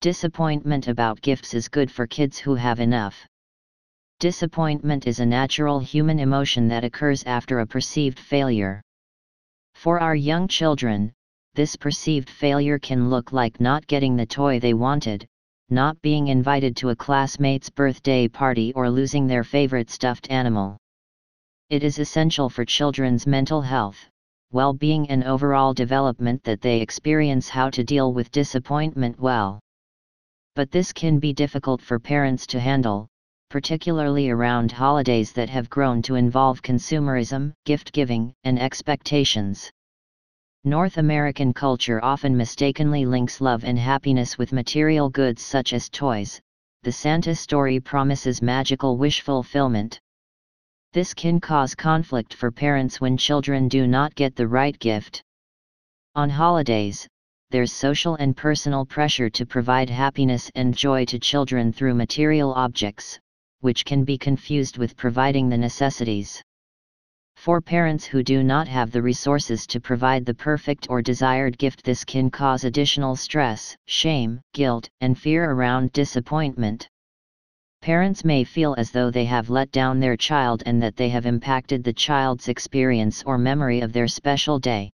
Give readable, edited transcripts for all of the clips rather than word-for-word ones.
Disappointment about gifts is good for kids who have enough. Disappointment is a natural human emotion that occurs after a perceived failure. For our young children, this perceived failure can look like not getting the toy they wanted, not being invited to a classmate's birthday party, or losing their favorite stuffed animal. It is essential for children's mental health, well-being and overall development that they experience how to deal with disappointment well. But this can be difficult for parents to handle, particularly around holidays that have grown to involve consumerism, gift-giving, and expectations. North American culture often mistakenly links love and happiness with material goods such as toys. The Santa story promises magical wish fulfillment. This can cause conflict for parents when children do not get the right gift. On holidays, there's social and personal pressure to provide happiness and joy to children through material objects, which can be confused with providing the necessities. For parents who do not have the resources to provide the perfect or desired gift, this can cause additional stress, shame, guilt, and fear around disappointment. Parents may feel as though they have let down their child and that they have impacted the child's experience or memory of their special day.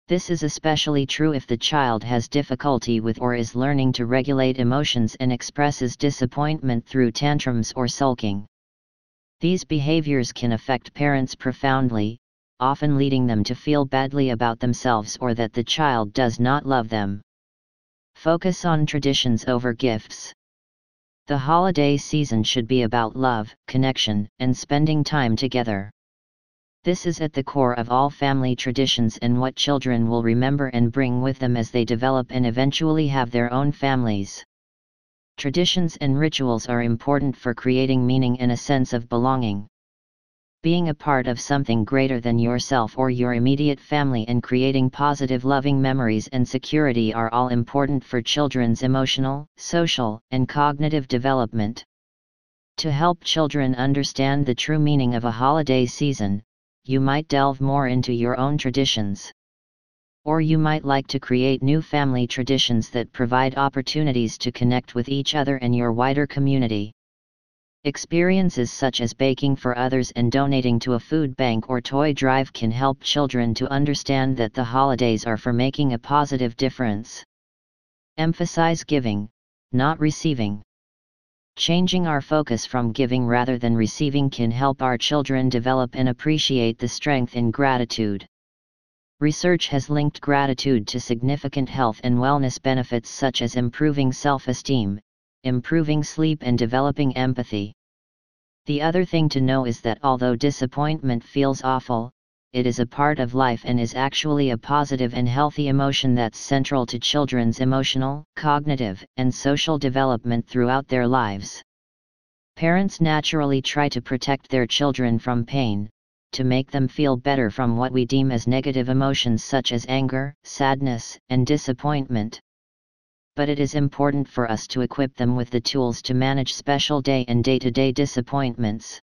This is especially true if the child has difficulty with or is learning to regulate emotions and expresses disappointment through tantrums or sulking. These behaviors can affect parents profoundly, often leading them to feel badly about themselves or that the child does not love them. Focus on traditions over gifts. The holiday season should be about love, connection, and spending time together. This is at the core of all family traditions and what children will remember and bring with them as they develop and eventually have their own families. Traditions and rituals are important for creating meaning and a sense of belonging. Being a part of something greater than yourself or your immediate family and creating positive loving memories and security are all important for children's emotional, social, and cognitive development. To help children understand the true meaning of a holiday season, you might delve more into your own traditions. Or you might like to create new family traditions that provide opportunities to connect with each other and your wider community. Experiences such as baking for others and donating to a food bank or toy drive can help children to understand that the holidays are for making a positive difference. Emphasize giving, not receiving. Changing our focus from giving rather than receiving can help our children develop and appreciate the strength in gratitude. Research has linked gratitude to significant health and wellness benefits such as improving self-esteem, improving sleep and developing empathy. The other thing to know is that although disappointment feels awful, it is a part of life and is actually a positive and healthy emotion that's central to children's emotional, cognitive, and social development throughout their lives. Parents naturally try to protect their children from pain, to make them feel better from what we deem as negative emotions such as anger, sadness, and disappointment. But it is important for us to equip them with the tools to manage special day and day-to-day disappointments.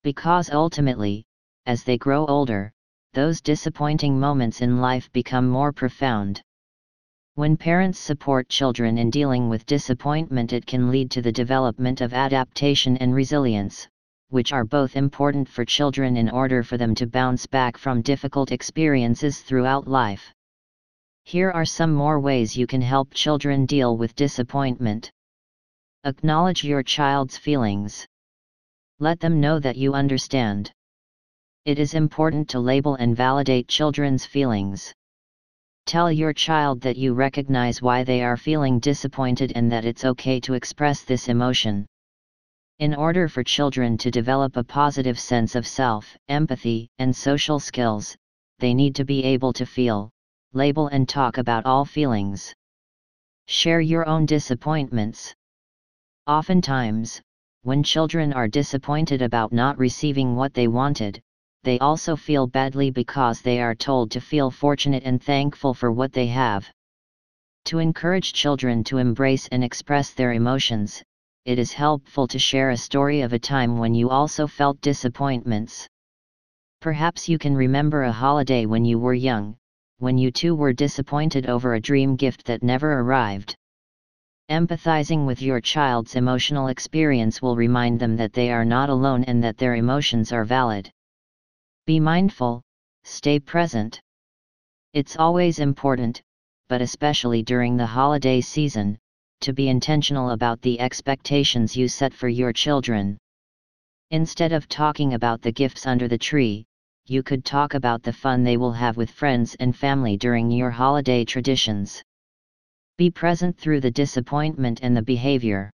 Because ultimately, as they grow older, those disappointing moments in life become more profound. When parents support children in dealing with disappointment, it can lead to the development of adaptation and resilience, which are both important for children in order for them to bounce back from difficult experiences throughout life. Here are some more ways you can help children deal with disappointment. Acknowledge your child's feelings. Let them know that you understand. It is important to label and validate children's feelings. Tell your child that you recognize why they are feeling disappointed and that it's okay to express this emotion. In order for children to develop a positive sense of self, empathy, and social skills, they need to be able to feel, label and talk about all feelings. Share your own disappointments. Oftentimes, when children are disappointed about not receiving what they wanted, they also feel badly because they are told to feel fortunate and thankful for what they have. To encourage children to embrace and express their emotions, it is helpful to share a story of a time when you also felt disappointments. Perhaps you can remember a holiday when you were young, when you too were disappointed over a dream gift that never arrived. Empathizing with your child's emotional experience will remind them that they are not alone and that their emotions are valid. Be mindful, stay present. It's always important, but especially during the holiday season, to be intentional about the expectations you set for your children. Instead of talking about the gifts under the tree, you could talk about the fun they will have with friends and family during your holiday traditions. Be present through the disappointment and the behavior.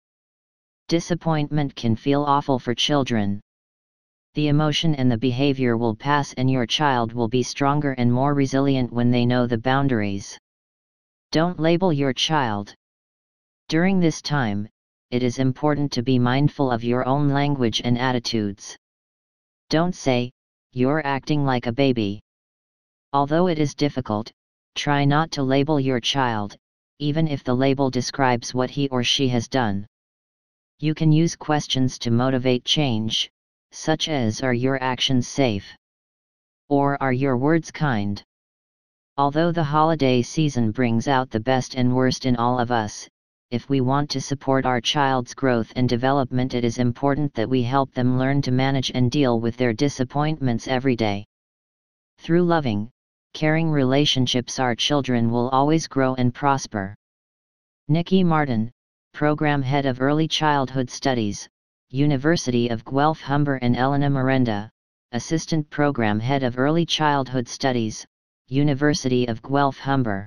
Disappointment can feel awful for children. The emotion and the behavior will pass and your child will be stronger and more resilient when they know the boundaries. Don't label your child. During this time, it is important to be mindful of your own language and attitudes. Don't say, "You're acting like a baby." Although it is difficult, try not to label your child, even if the label describes what he or she has done. You can use questions to motivate change, such as, "Are your actions safe?" or "Are your words kind?" Although the holiday season brings out the best and worst in all of us, if we want to support our child's growth and development, it is important that we help them learn to manage and deal with their disappointments every day. Through loving, caring relationships, our children will always grow and prosper. Nikki Martin, Program Head of Early Childhood Studies, University of Guelph Humber, and Elena Miranda, Assistant Program Head of Early Childhood Studies, University of Guelph Humber.